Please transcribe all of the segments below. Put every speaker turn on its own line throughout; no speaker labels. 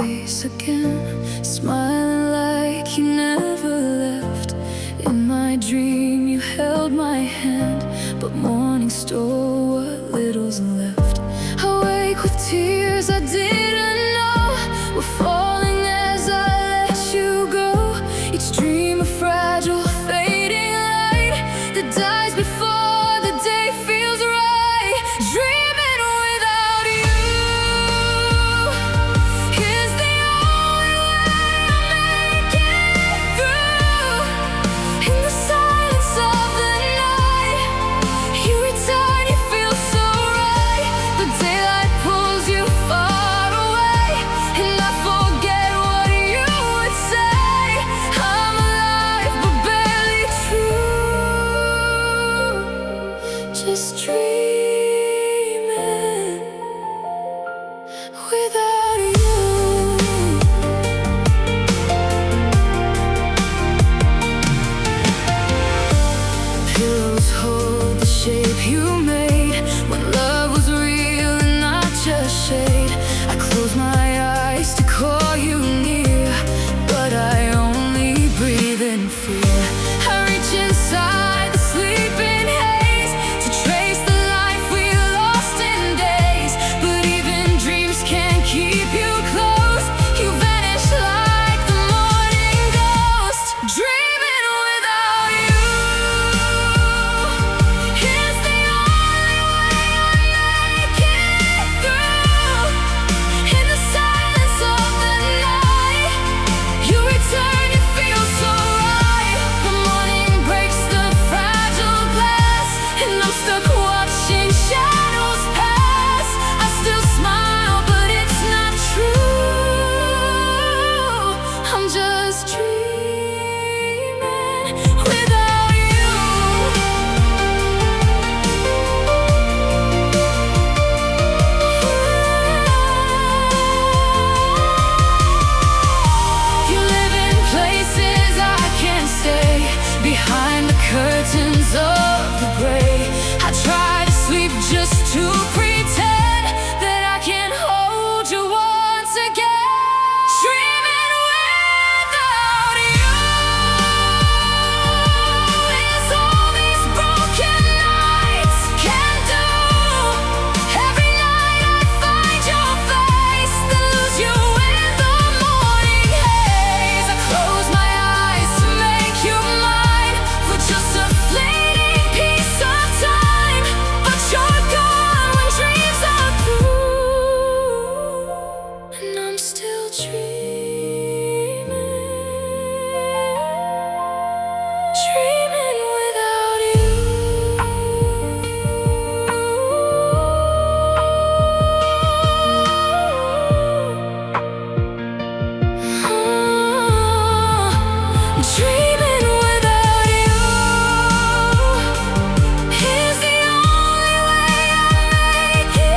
face again, smiling like you never left. In my dream you held my hand, but morning stole what little's left. I wake with tears I didn't know were falling as I let you go. Each dream a fragile fading light that dies before the day feels right. Dreaming without you is the only way I make it through. In the silence of the night, you return, you feel so right. The daylight pulls you far away, and I forget what you would say. I'm alive but barely true, just dreaming without you. Pillows hold the shape you made when love was real and not just shade. I close my eyes to call you near, but I only breathe in fear. I reach inside the sleeping haze to trace the life we lost in days, but even dreams can't keep you close. You vanish like the morning ghost. Dreaming without you is the only way I make it through. In the silence of the night, you return, you feel so right. The morning breaks the fragile glass, and I'm stuck watching shadows pass. I still smile, but it's not true. I'm just dreaming without you. You live in places I can't stay, behind the curtains of the gray. I try to sleep just to pretend that I can hold you once again. Dreaming without you is all these broken nights can do. Every night I find your face, then lose you in the morning haze. I close my eyes to make you mine for just a fleeting piece of time, but you're gone when dreams are through, and I'm still dreaming without you. Dreaming without you is the only way I make it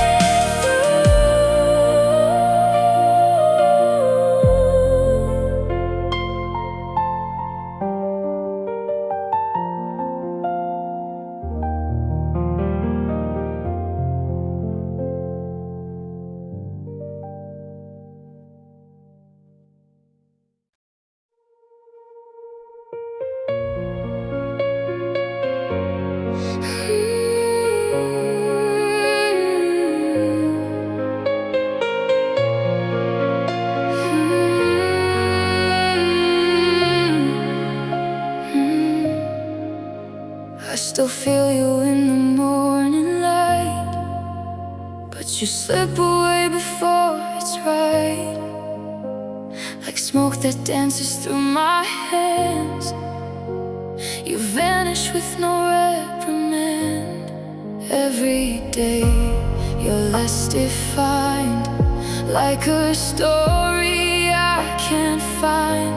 I still feel you in the morning light, but you slip away before it's right. Like smoke that dances through my hands, you vanish with no reprimand. Every day you're less defined, like a story I can't find.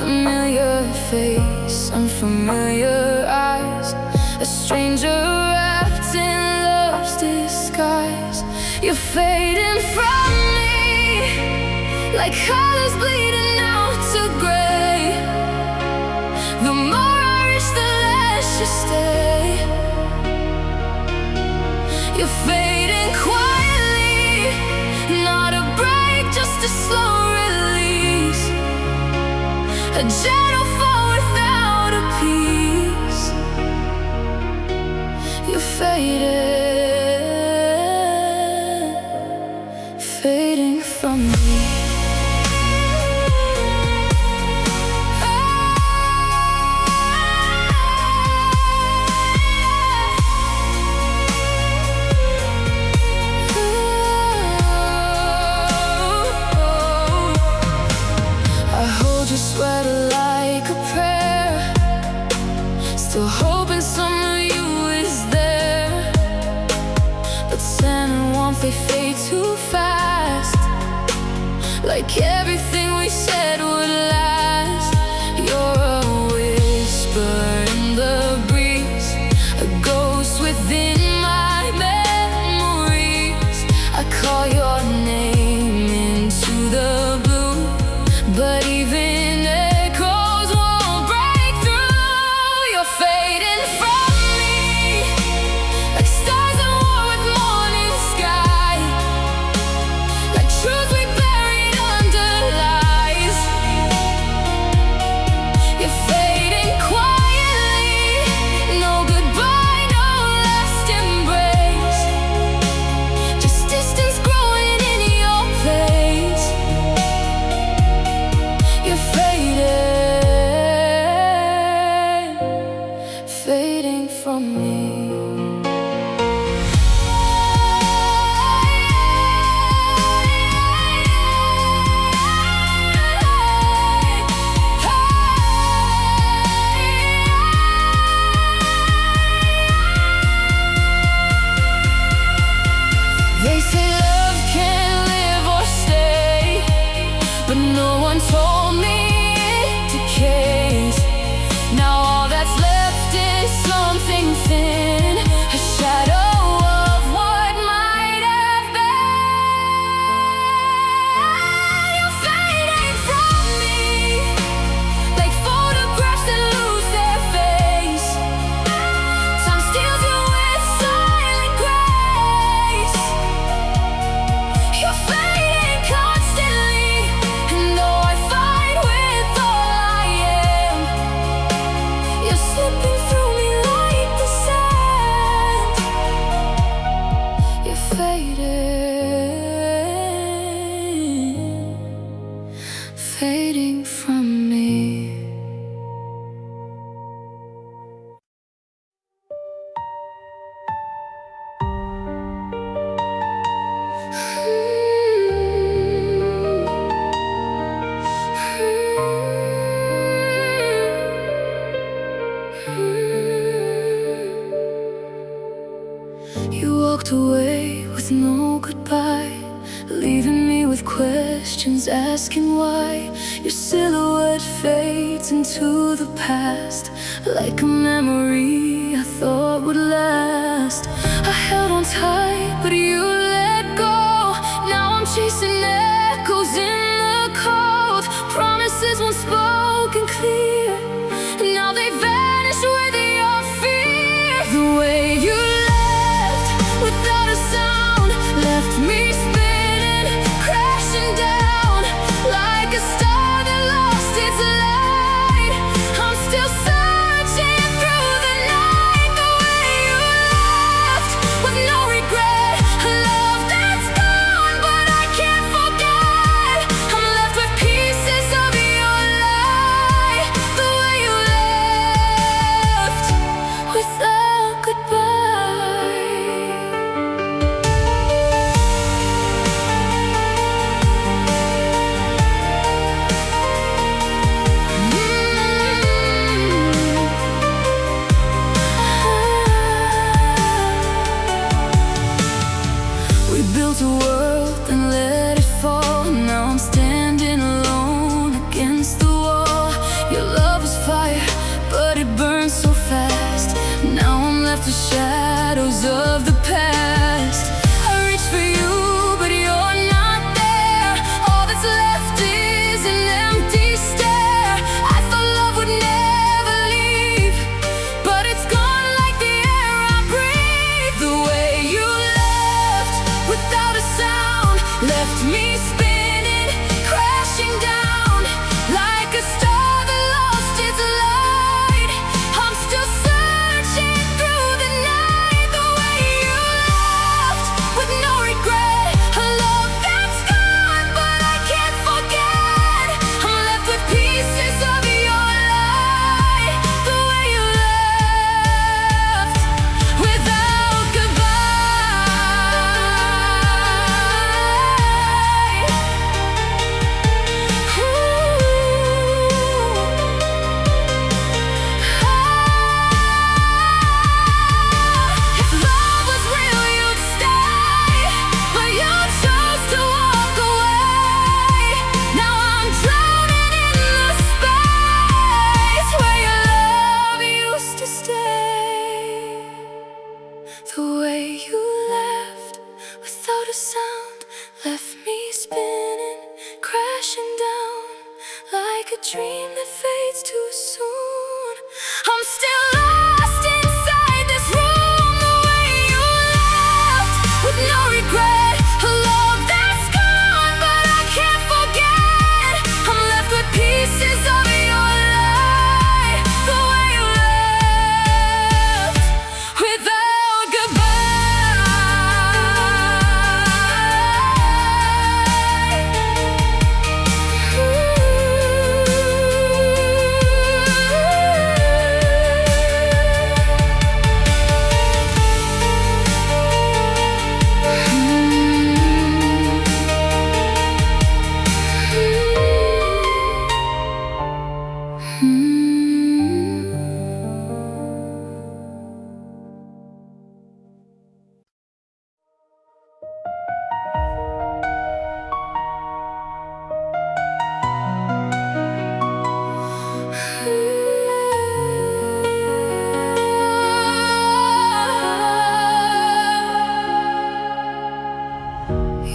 Familiar face, unfamiliar eyes, a stranger wrapped in love's disguise. You're fading from me, like colors bleeding out to gray. The more I reach, the less you stay. You're fading quietly, not a break, just a slow release. a gentle fall without a peace. You're faded, fading from me. Your sweater like a prayer, still hoping some of you is there. But sand and warmth, they fade too fast, like everything we said would last. You're a whisper in the breeze, a ghost within my memories. I call your name into the blue, but even fading from me. They say love can't live or stay, but no one told me it decays. Now all that's left is something thin, a shadow of what might have been. You're fading from me, like photographs that lose their face. Time steals you with silent grace. You're fading constantly, and though I fight with all I am, you're slipping through me like the sand. You're fading, fading from me. You walked away with no goodbye, leaving me with questions, asking why. Your silhouette fades into the past, like a memory I thought would last. I held on tight, but you let go. Now I'm chasing echoes in the cold, promises once spoken clear, and now they vanish with your fear. The way you without a sound left me spinning, crashing down like a star that lost its light. I'm still searching through the night. The way you left with no regret, a love that's gone but I can't forget. I'm left with pieces of your life. The way you left without goodbye. We built a world and let it fall. Now I'm standing alone against the wall. Your love was fire, but it burned so fast. Now I'm left with shadows of the past. I reach for you, but you're not there. All that's left is an empty stare. I thought love would never leave, but it's gone like the air I breathe. The way you left without a sound left me spinning, crashing down like a star that The way you left without a sound left me spinning, crashing down like a dream that fades too soon. I'm still lost inside this room. The way you left with no regret, a love that's gone but I can't forget. I'm left with pieces of your life. The way you left without goodbye.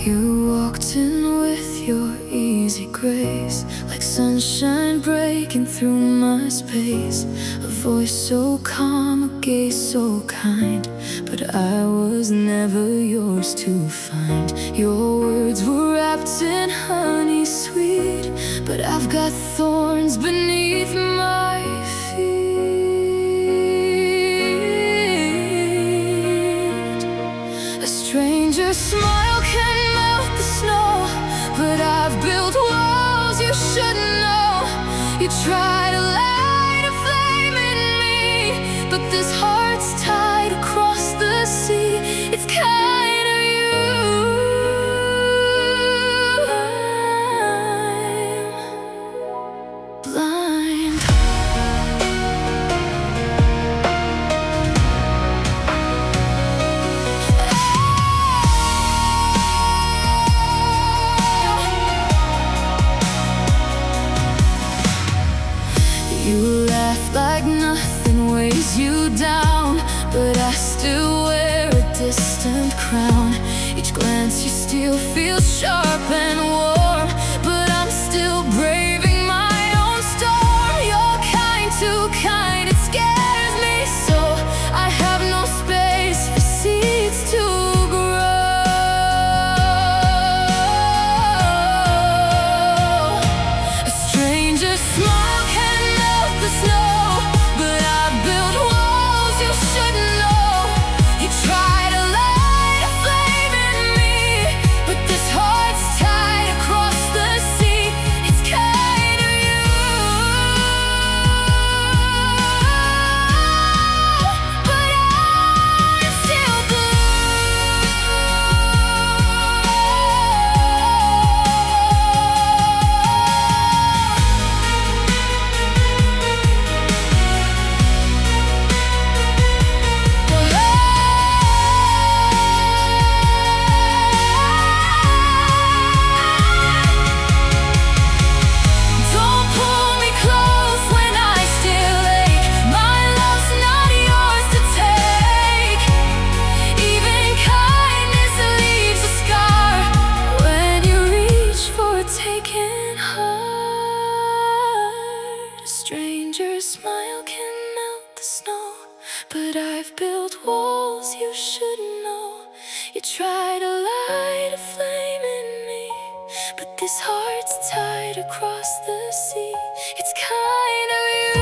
You walked in with your easy grace, like sunshine breaking through my space. A voice so calm, a gaze so kind, but I was never yours to find. Your words were wrapped in honey sweet, but I've got thorns beneath my feet. A stranger's smile can melt the snow, but I've built walls you shouldn't know. You try to light a flame in me, but this heart's tied across the sea. It's kind of you I'm blind. You laugh like nothing weighs you down, but I still wear a distant crown. Each glance you steal feels sharp and warm, but I'm still braving my own storm. You're kind, too kind, it scares me so. I have no space for seeds to grow. A stranger's smile can melt the snow, but I've built walls you shouldn't know. You try to light a flame in me, but this heart's tied across the sea. It's kind of you, but I'm still Don't pull me close when I still ache. My love's not yours to take. Even kindness leaves a scar when you reach for a taken heart. A stranger's smile can melt the snow, but I've built walls you shouldn't know. You try to light a flame in me, but this heart's tied across the sea. It's kind of you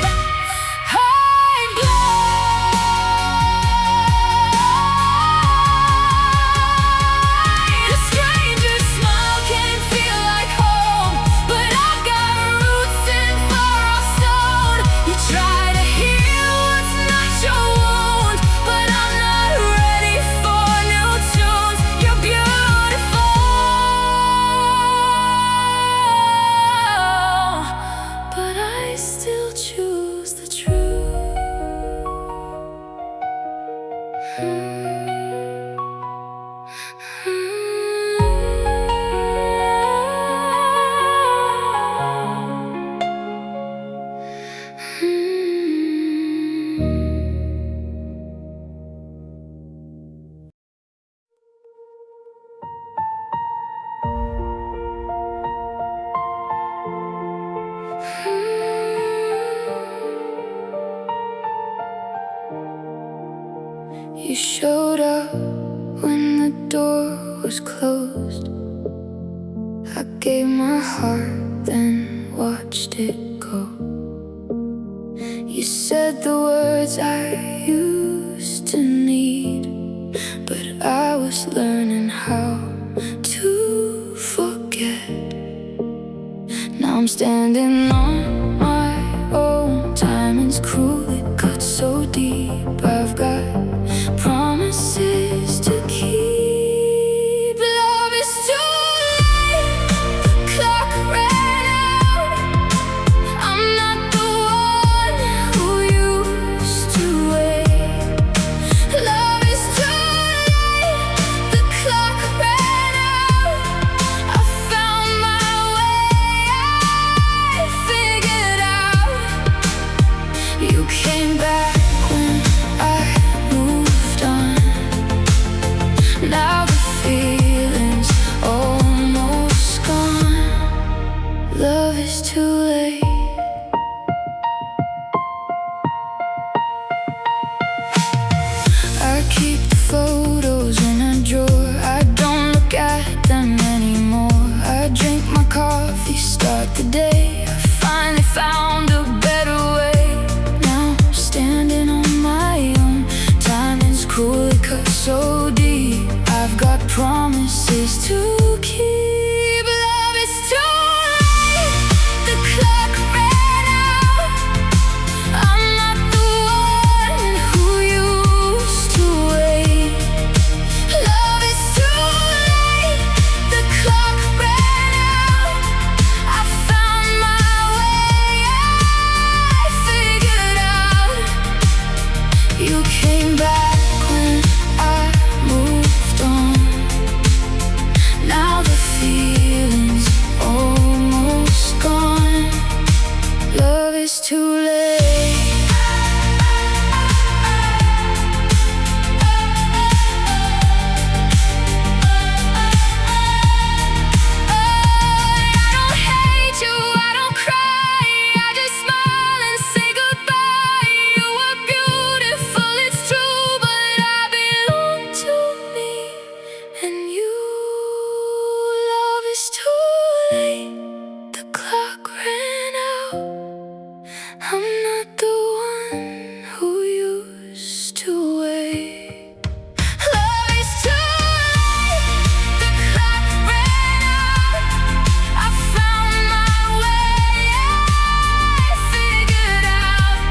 I'm blind. A stranger's smile can feel like home, but I've got roots in far-off stone. You try to heal what's not your wound, but I'm not ready for new tunes. You're beautiful. You showed up when the door was closed. I gave my heart, then watched it go. You said the words I used to need, but I was learning how to forget. Now I'm standing on my own. Timing's cruel, it cuts so deep. I've got promises to keep. Love is too late, the clock ran out. I'm not the one who used to wait. Love is too late, the clock ran out. I found my way, I figured out. You came back when I moved on. Now the feeling's almost gone. Love is too late. I keep the photos in a drawer. I don't look at them anymore. I drink my coffee, start the day. I finally found a better way. Now I'm standing on my own. Timing's cruel, it cuts so deep. I've got promises to keep. Love is too late, the clock ran out. I'm not the one who used to wait. Love is too late, the clock ran out. I found my way, I figured out. You came back when I moved on. Now the feeling's almost gone. Love is too late. I don't hate you, I don't cry. I just smile and say goodbye. You were beautiful, it's true, but I belong to me and you. Love is too late, the clock ran out. I'm not the one who used to wait. Love is too late, the clock ran out. I found my way, I figured out.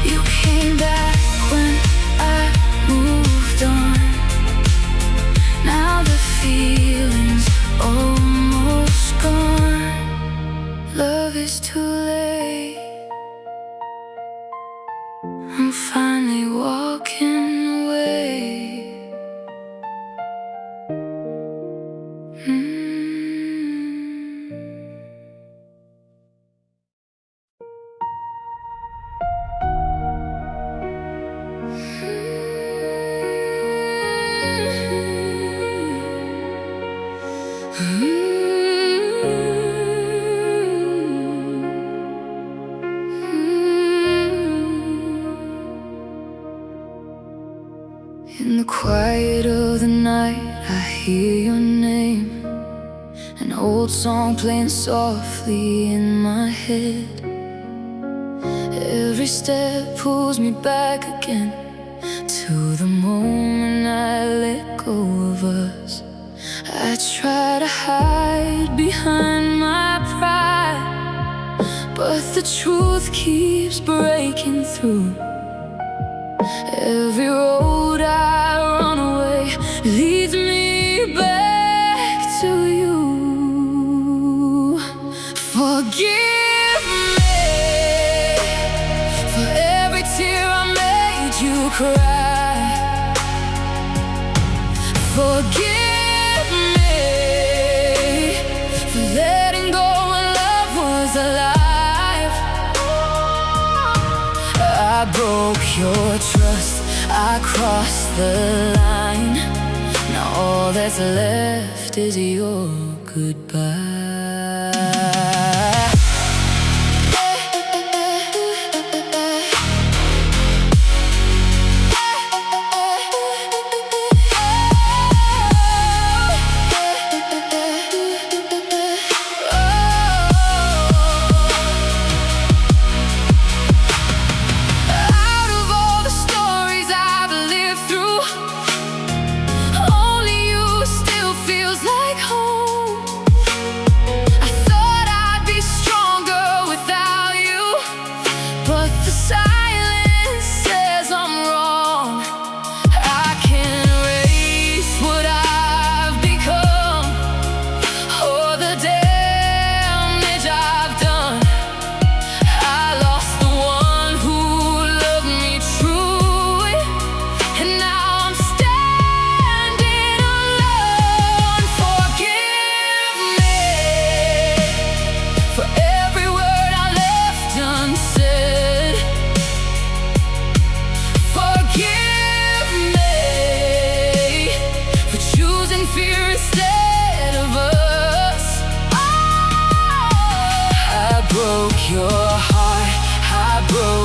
You came back when I moved on. Now the feeling's almost gone. Love is too late. I'm finally walking away. In the quiet of the night, I hear your name. An old song playing softly in my head. Every step pulls me back again to the moment I let go of us. I try to hide behind my pride, but the truth keeps breaking through. Every road I run away leads me back to you. Forgive me for every tear I made you cry. Forgive me for letting go when love was alive. I broke your trust, I crossed the line. Now all that's left is your goodbye.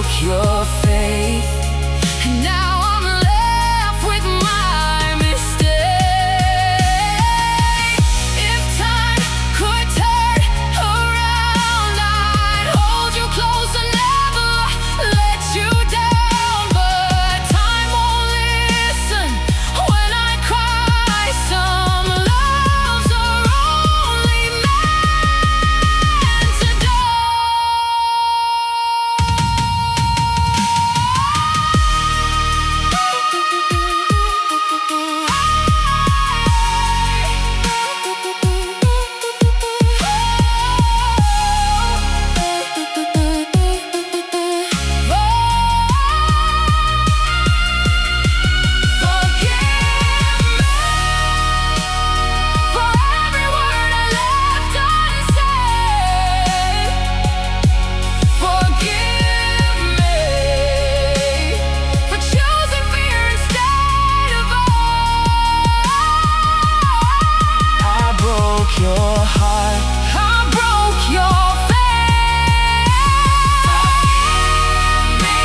broke your faith, and now I'm left with my mistake. If time could turn around, I'd hold you close and never let you down. But time won't listen when I cry. Some loves are only meant to die. Your heart, I broke your faith. Forgive me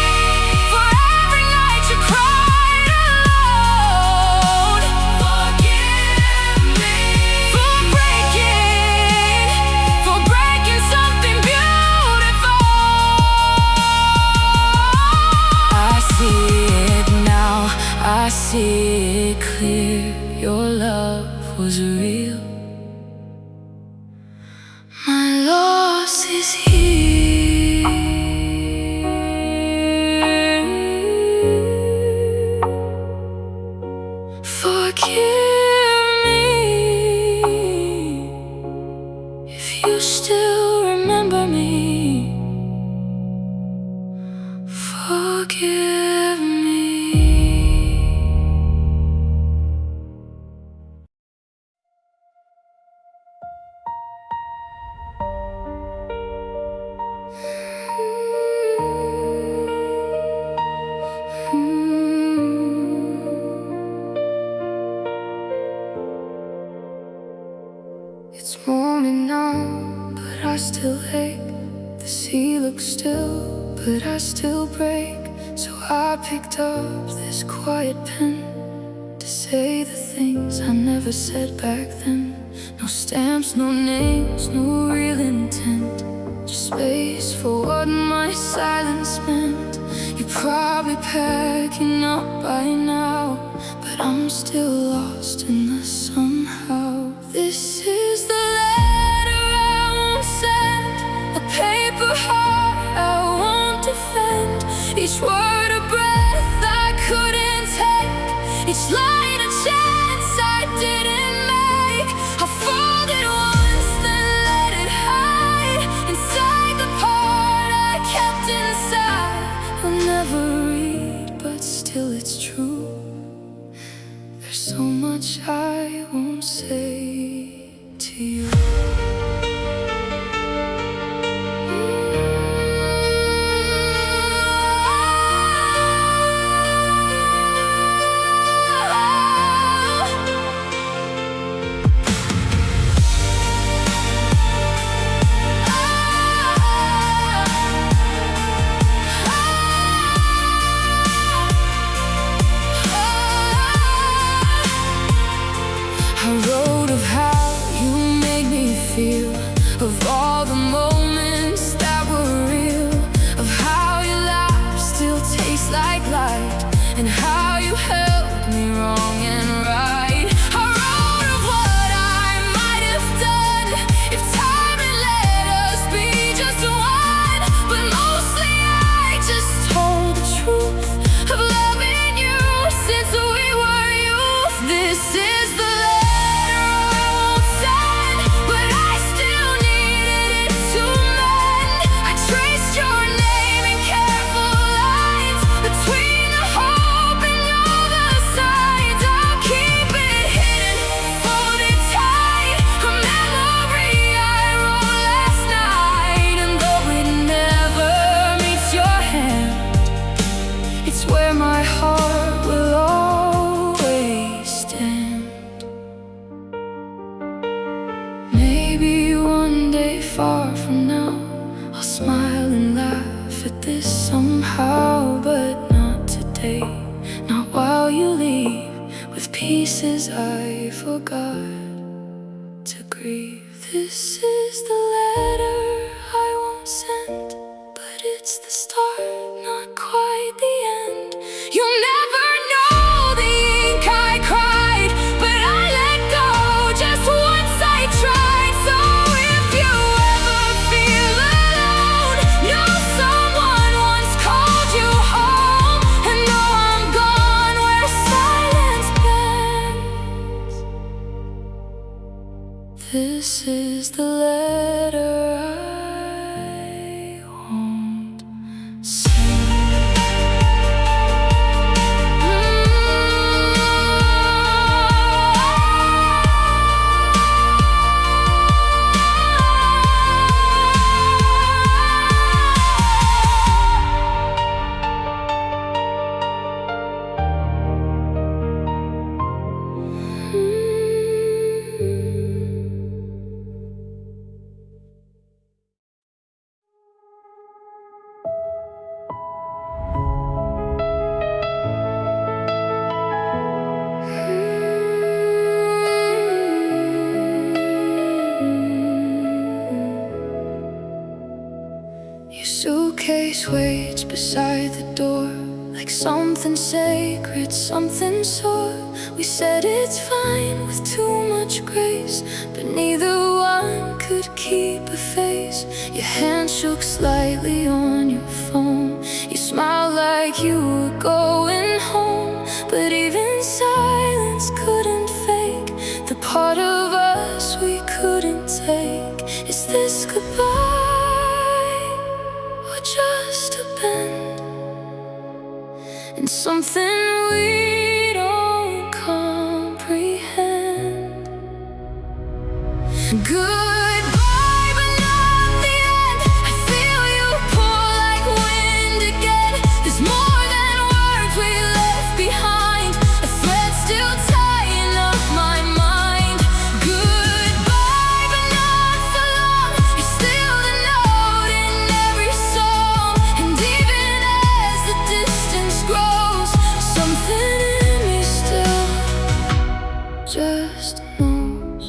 for every night you cried alone. Forgive me for breaking something beautiful. I see it now, I see it clear. Your love was real. My loss is here. Forgive me if you still remember me. Forgive me. It's morning now, but I still ache. The sea looks still, but I still break. So I picked up this quiet pen to say the things I never said back then. No stamps, no names, no real intent, just space for what my silence meant. You're probably packing up by now, but I'm still lost in the somehow. This is the letter I won't send, a paper heart I won't defend. Each word a breath I couldn't take, each line a chance I didn't make. I folded once, then let it hide inside the part I kept inside. I'll never read, but still it's true. There's so much I won't say to you. I wrote a somehow, but not today. Not while you leave with pieces I forgot to grieve. This is the letter I won't send, but it's the start, not quite the end. You'll never know the ink I cried, but I let go just once I tried. So if you ever feel alone, know someone once called you home, and know I'm gone where silence bends. This is the letter I won't send. Your suitcase waits beside the door, like something sacred, something sore. We said it's fine with too much grace, but neither one could keep a face. Your hand shook slightly on your phone. You smiled like you were going home, but even silence couldn't fake the part of us we couldn't take. Is this goodbye, or just a bend in something we don't comprehend? Goodbye, but not the end. I feel you pull like wind again. There's more than words we left behind, a thread still tying up my mind. Goodbye, but not for long. You're still the note in every song, and even as the distance grows, something in me still just knows.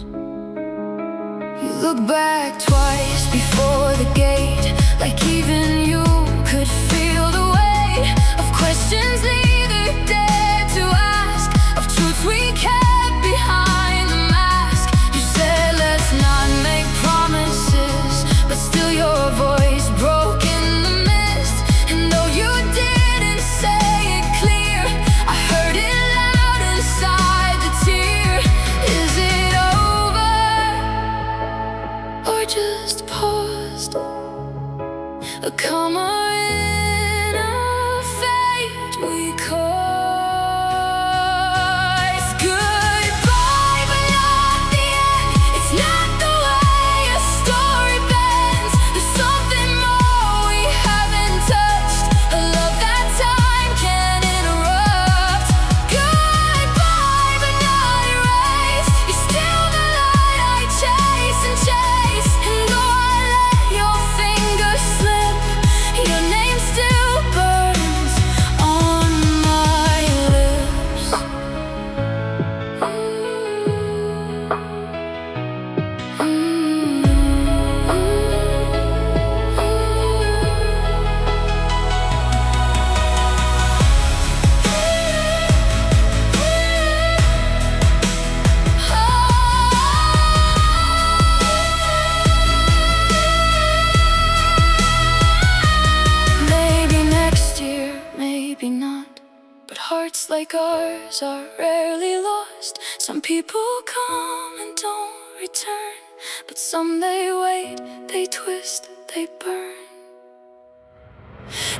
You look back twice before the gate, like even you could feel the weight of questions neither dared to ask, of truths we kept behind the mask. You said let's not make promises, but still your voice broke in the mist. And though you didn't say it clear, I heard it loud inside the tear. Is it over, or just paused? A comma in a fate we caused. Goodbye, but not the end. It's not the way a story bends. There's something more we haven't touched, a love that time can interrupt. Goodbye, but not erased. You're still the light I chase and chase, and though I let your fingers slip, your name still burns on my lips. Maybe next year, maybe not, but hearts like ours are rarely lost. Some people come and don't return, but some they wait, they twist, they burn.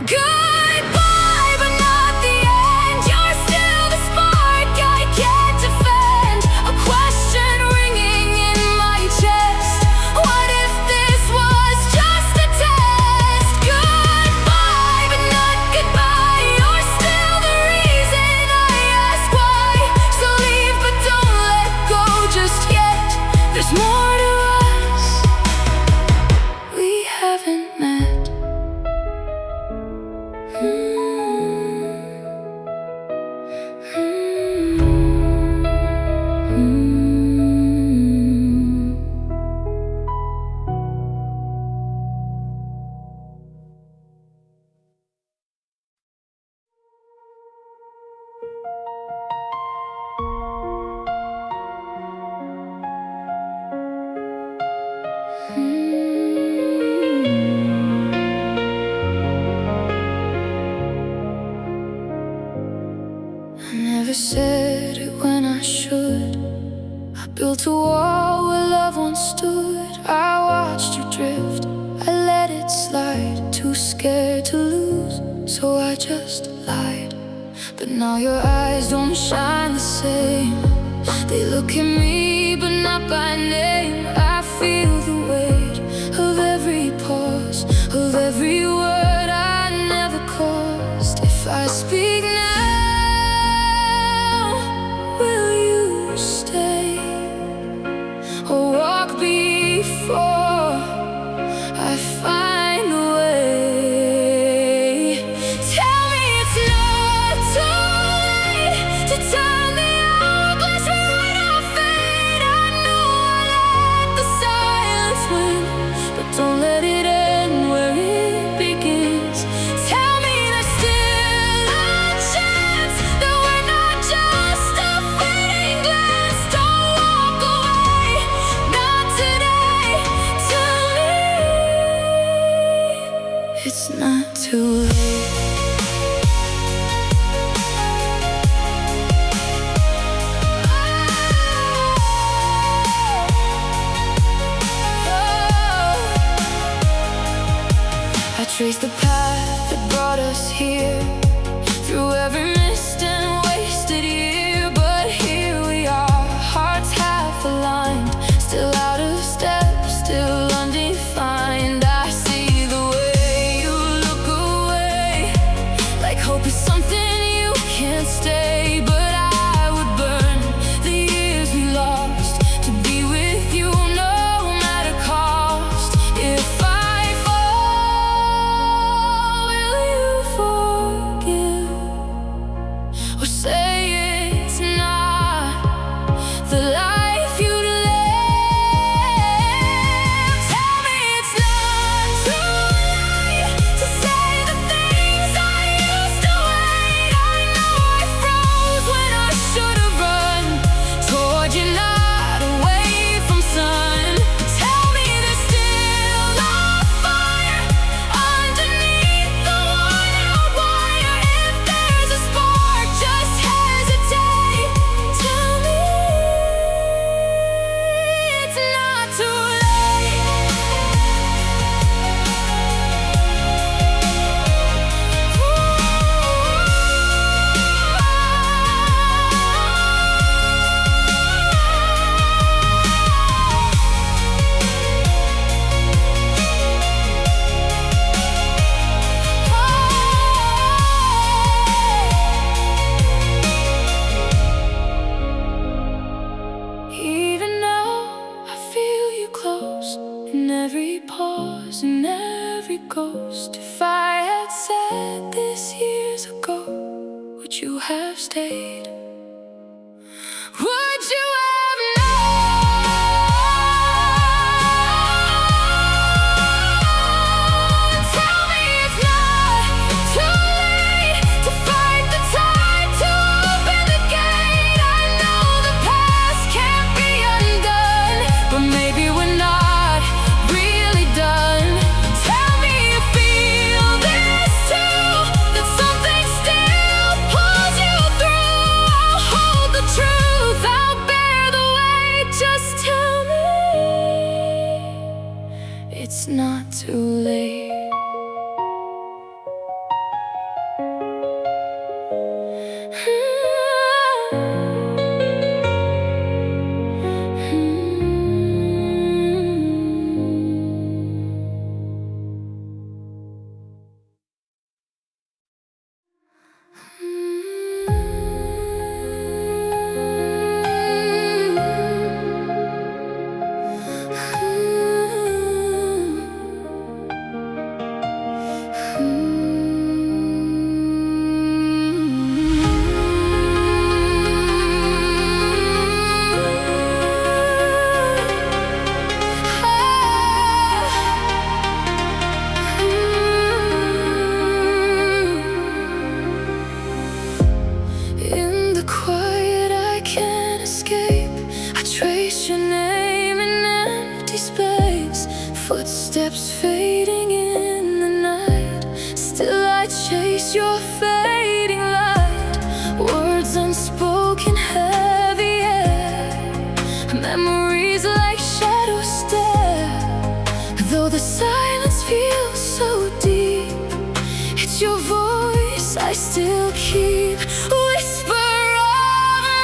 Goodbye, but not the end. You're still the spark I can't defend, a question ringing in my chest. What if this was just a test? Goodbye, but not goodbye. You're still the reason I ask why. So leave, but don't let go just yet. There's more to us we haven't met. said it when I should. I built a wall where love once stood. I watched you drift, I let it slide. Too scared to lose, so I just lied. But now your eyes don't shine the same. They look at me, but not by name. I feel the weight of every pause, of every word I never caused. If I speak now, will you stay or walk before I find a way? Tell me it's not too late to turn the hourglass, rewrite our fate. I know I let the silence win, but don't let it end where it begins. Tell me there's still a chance that we're not just a fading glance. Don't walk away, not today. Tell me it's not too late. I traced the path that brought us here, through every missed and wasted year. But here we are, hearts half aligned, still out of step, still undefined. I see the way you look away, like hope is something you can't stay. But I would burn the years we lost to be with you, no matter cost. If I fall, will you forgive or say it's not the life you'd live? Tell me it's not too late to say the things I used to wait. I know I froze when I should have run toward you, not away from sun. Tell me there's still a fire underneath the worn-out wire. If there's a spark, just hesitate. Tell me it's not too late. Even now, I feel you close in every pause, in every ghost. If I had said this years ago, would you have stayed? Would you have known? Tell me it's not too late to fight the tide, to open the gate. I know the past can't be undone, but maybe we're not really done. Tell me you feel this too, that something still pulls you through. I'll hold the truth, I'll bear the weight. Just tell me it's not too late. In the quiet I can't escape. I trace your name in empty space, footsteps fading in the night. Still I chase your fading light, words unspoken. I still keep whisper of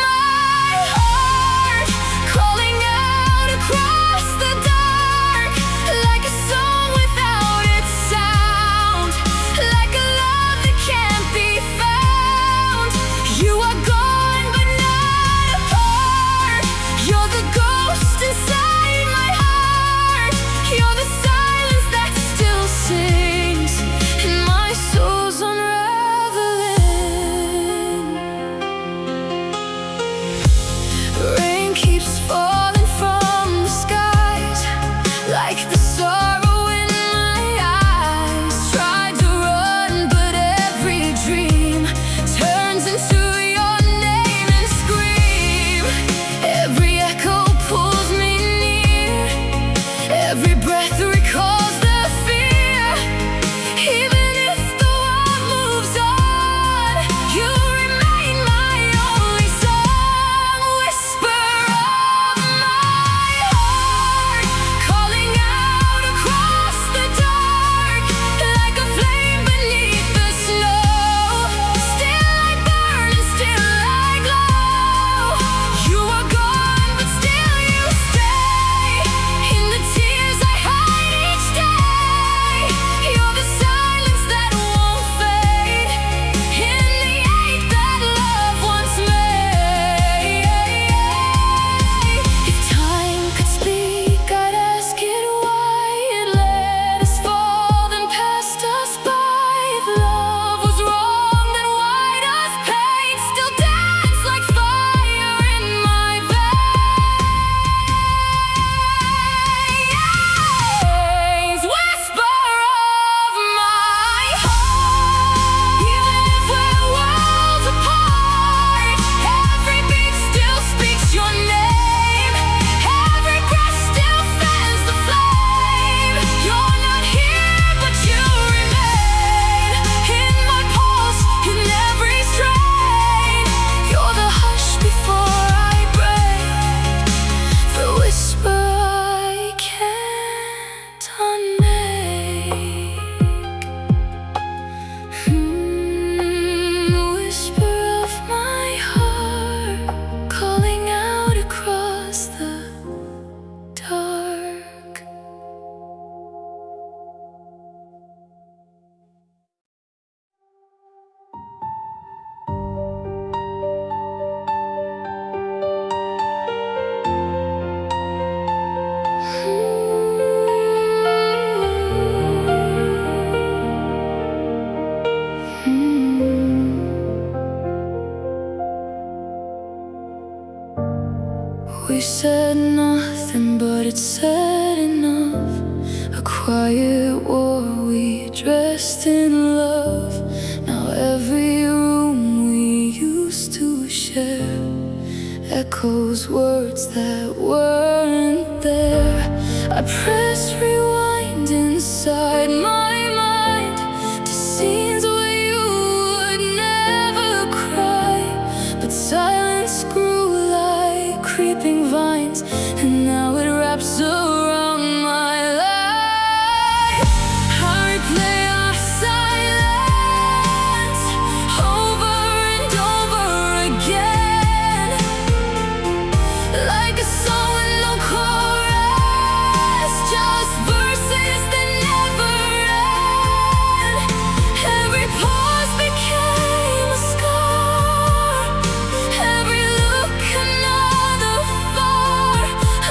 my heart, calling out across the dark, like a song without its sound, like a love that can't be found. You are gone but not apart. You're the ghost inside my heart. You're the silence that still sings, and my soul's unraveling. Rain keeps falling from the skies, like the sorrow in my eyes. Tried to run, but every dream turns into your name and scream. Every echo pulls me near, every breath recalls the fear. Even if the world moves on, you remain my only song. Whisper of my heart, calling out across the dark, like a flame beneath the snow. Still I burn and still I glow. You are gone but still you stay, in the tears I hide each day. You're the silence that won't fade, in the ache that love once made. If time could speak, I'd ask it why it let us fall, then passed us by. If love was wrong, then why does pain still dance like fire in my veins? Whisper of my heart, even if we're worlds apart, every beat still speaks your name, every breath still fans the flame. You're not here, but you remain, in my pulse, in every strain. You're the hush before I break, the whisper I can't unmake. Whisper of my heart, calling out across the dark. We said nothing, but it said enough. A quiet war, we dressed in love. Now every room we used to share echoes words that weren't there. I press rewind inside my mind to scenes where you would never cry, but silence grew like creeping vines, and now it wraps around my life. I replay our silence over and over again, like a song with no chorus, just verses that never end. Every pause became a scar, every look another far.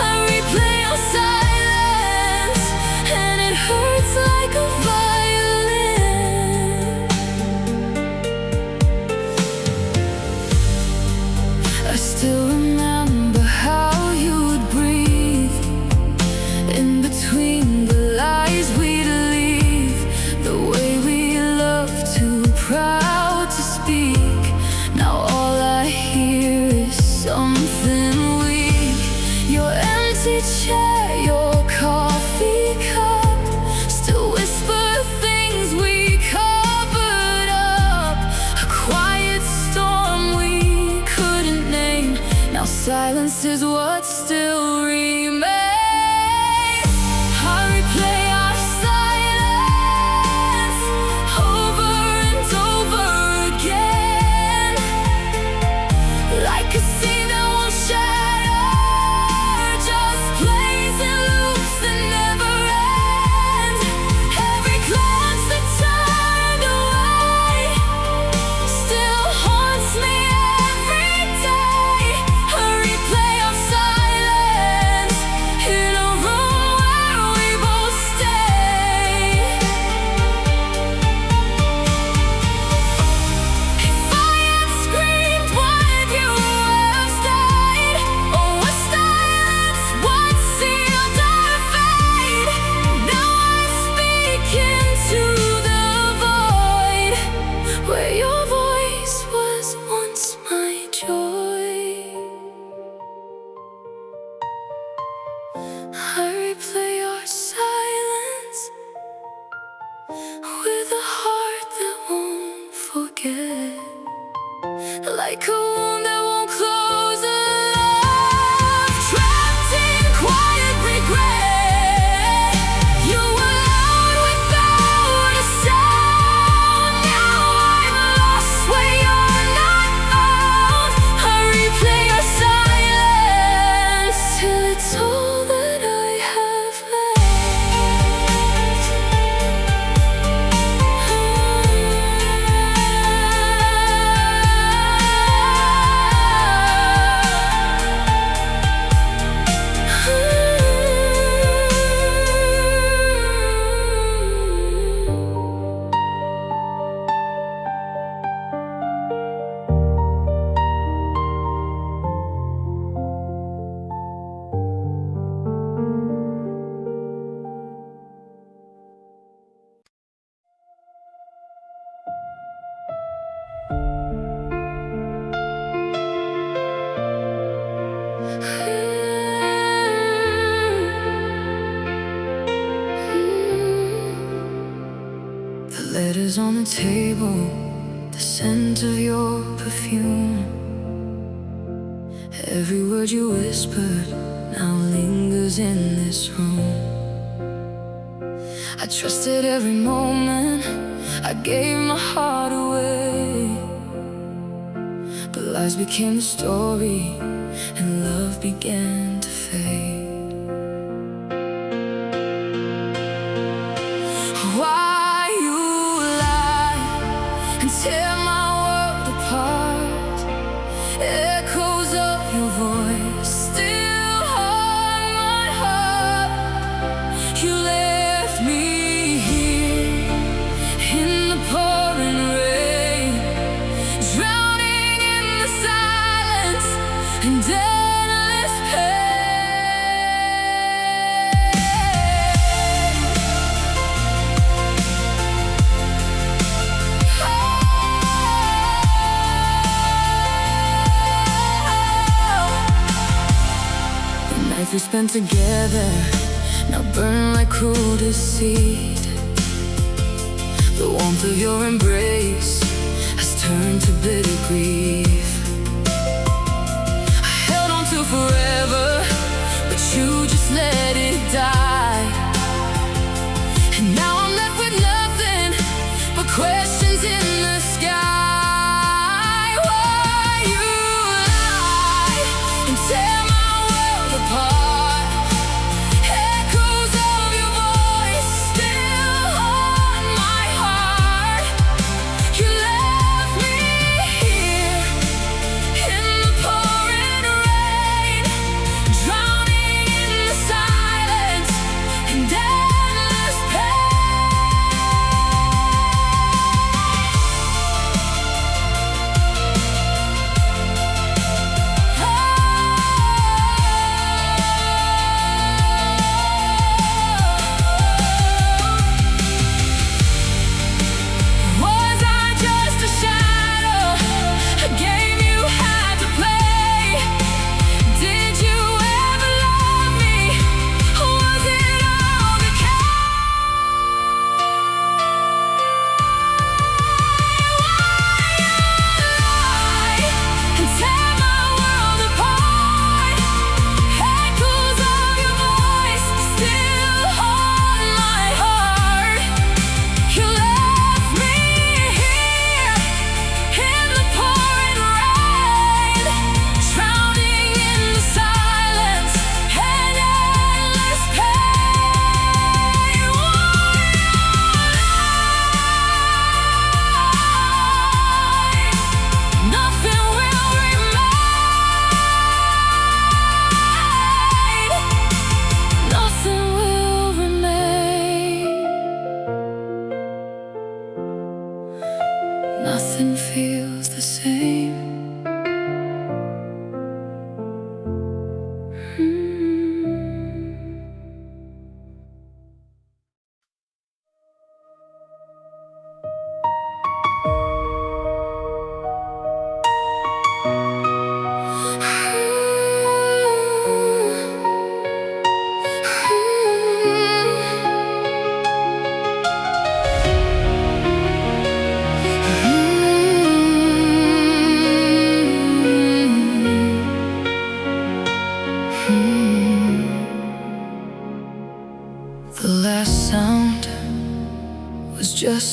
I replay our silence, and it hurts like a violin. I still remember how you would breathe in between the lies we'd leave, the way we loved, too proud to speak. Now all I hear is something weak. Your empty chair, your coffee cup, still whisper things we covered up. A quiet storm we couldn't name. Now silence is what still remains. I replay our silence over and over like a wound that won't close. A love trapped in quiet regret. You were loud without a sound. Now I'm lost where you're not found. I replay your silence till it's all that I have The letters on the table, the scent of your perfume. Every word you whispered now lingers in this room. I trusted every moment, I gave my heart away, but lies became the story and love began to fade. Why you lie and tear my world apart? Echoes of your voice still haunt my heart. You left me here in the pouring rain, drowning in the silence and endless pain. We spent together now burn like cruel deceit. The warmth of your embrace has turned to bitter grief. I held on to forever, but you just let it die. And now I'm left with nothing but questions in the sky. Why you lie and tear my world apart? Nothing feels the same.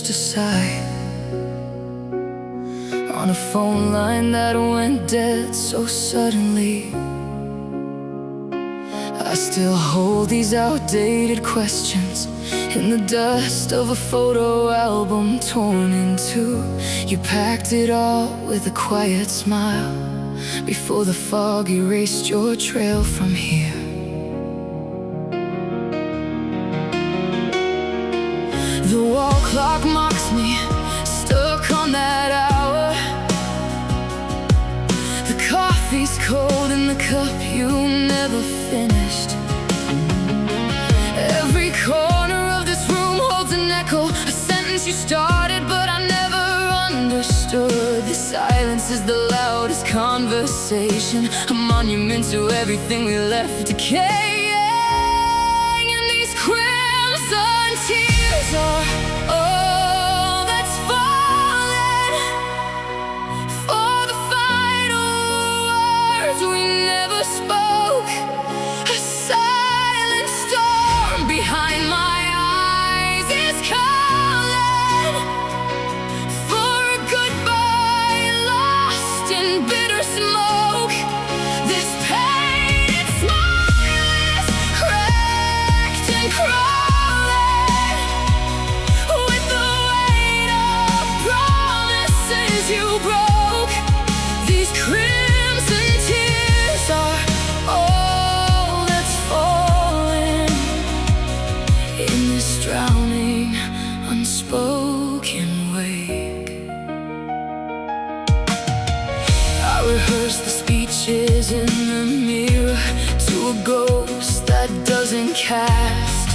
just a sigh on a phone line that went dead so suddenly. I still hold these outdated questions in the dust of a photo album torn in two. You packed it all with a quiet smile before the fog erased your trail from here. The wall clock mocks me, stuck on that hour. The coffee's cold in the cup you never finished. Every corner of this room holds an echo, a sentence you started but I never understood. The silence is the loudest conversation, a monument to everything we left decaying. And these crimson tears are all that's fallen for the final words we never spoke. A silent storm behind my eyes is calling for a goodbye lost in bitter smoke. This pain, it's smileless, cracked and crawling with the weight of promises you broke. These crimson tears are all that's falling in this drowning, unspoken wake. I rehearse the speeches in the mirror to a ghost that doesn't cast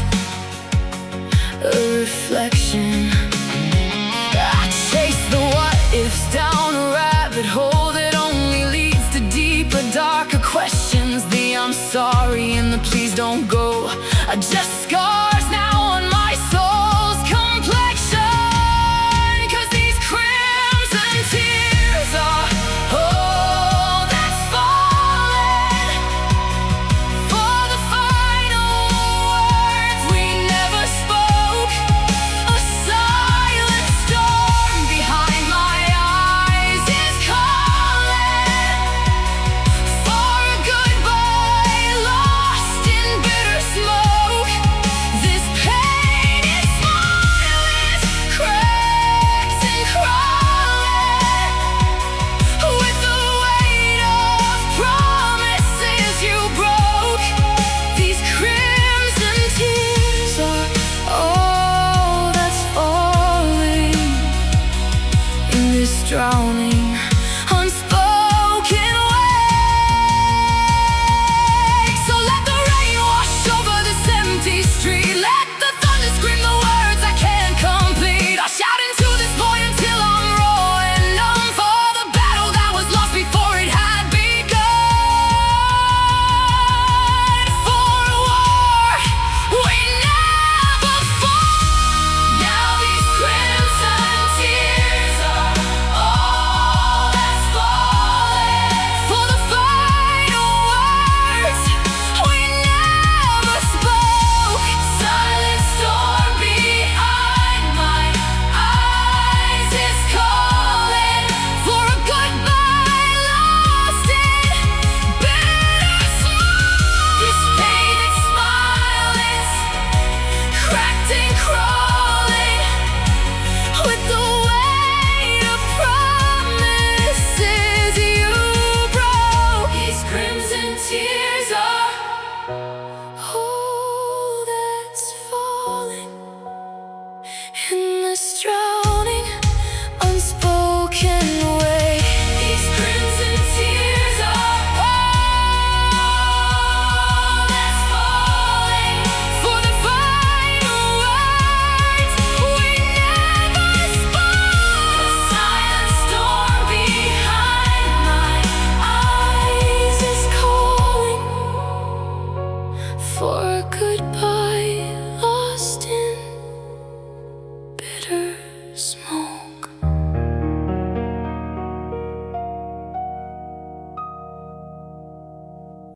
a reflection. I chase the what-ifs down a rabbit hole that only leads to deeper, darker questions. The I'm sorry and the please don't go are just scars now on my soul's complexion. 'Cause these crimson tears are all that's fallen for the final words we never spoke. A silent storm behind my eyes is calling for a goodbye lost in bitter smoke. This pain is smileless, cracked and crawling with the weight of promises you broke. These crimson tears are all that's falling in this drowning, unspoken wake. So let the rain wash over this empty street. Let the thunder scream the words I can't complete. I'll shout into this void until I'm raw and numb for the battle that was lost before it had begun. For a war we never fought. Now these crimson tears are all that's falling for the final words we never spoke. Silent storm behind my eyes is calling for a goodbye lost in bitter smoke. This pain, it's smileless, cracked and crawling with the weight of promises you broke. These crimson tears are all that's falling in this drowning, unspoken way. These crimson tears are all that's falling for the final words we never spoke. A silent storm behind my eyes is calling for a goodbye